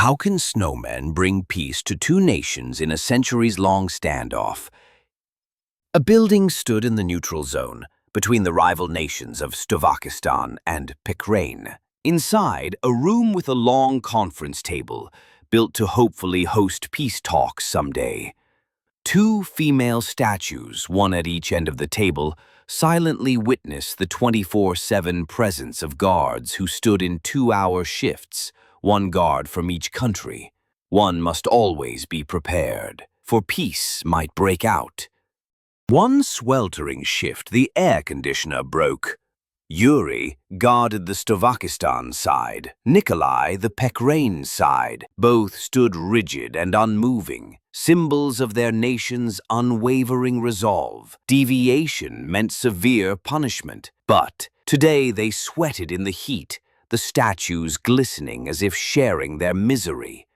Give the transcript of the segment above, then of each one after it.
How can snowmen bring peace to two nations in a centuries-long standoff? A building stood in the neutral zone between the rival nations of Stovakistan and Pekrain. Inside, a room with a long conference table, built to hopefully host peace talks someday. Two female statues, one at each end of the table, silently witness the 24/7 presence of guards who stood in 2-hour shifts, one guard from each country. One must always be prepared, for peace might break out. One sweltering shift, the air conditioner broke. Yuri guarded the Stovakistan side, Nikolai the Pekrain side. Both stood rigid and unmoving, symbols of their nation's unwavering resolve. Deviation meant severe punishment, but today they sweated in the heat, the statues glistening as if sharing their misery.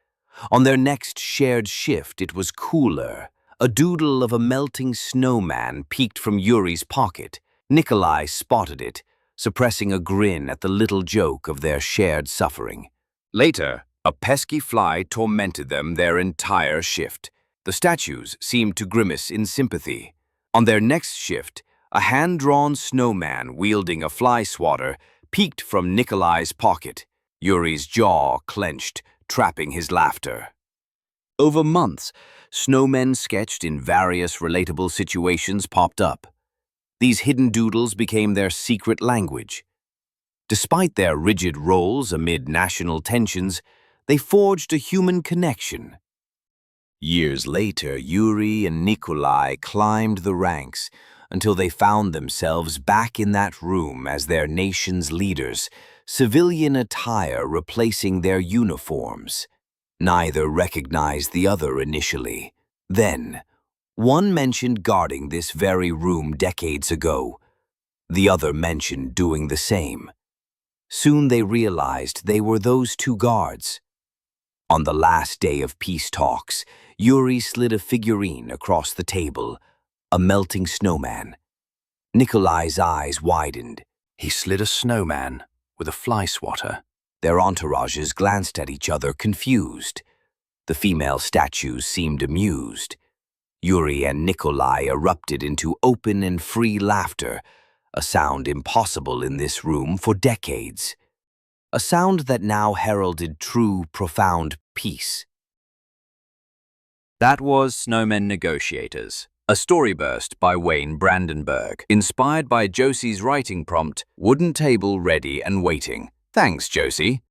On their next shared shift it was cooler. A doodle of a melting snowman peeked from Yuri's pocket. Nikolai spotted it, suppressing a grin at the little joke of their shared suffering. Later, a pesky fly tormented them their entire shift. The statues seemed to grimace in sympathy. On their next shift, a hand-drawn snowman wielding a fly swatter peeked from Nikolai's pocket. Yuri's jaw clenched, trapping his laughter. Over months, snowmen sketched in various relatable situations popped up. These hidden doodles became their secret language. Despite their rigid roles amid national tensions, they forged a human connection. Years later, Yuri and Nikolai climbed the ranks until they found themselves back in that room as their nation's leaders, civilian attire replacing their uniforms. Neither recognized the other initially. Then, one mentioned guarding this very room decades ago. The other mentioned doing the same. Soon they realized they were those two guards. On the last day of peace talks, Yuri slid a figurine across the table, a melting snowman. Nikolai's eyes widened. He slid a snowman with a fly swatter. Their entourages glanced at each other, confused. The female statues seemed amused. Yuri and Nikolai erupted into open and free laughter, a sound impossible in this room for decades. A sound that now heralded true, profound peace. That was Snowmen Negotiators, a StoryBurst by Wayne Brandenburg, inspired by Josie's writing prompt, "Wooden table ready and waiting." Thanks, Josie.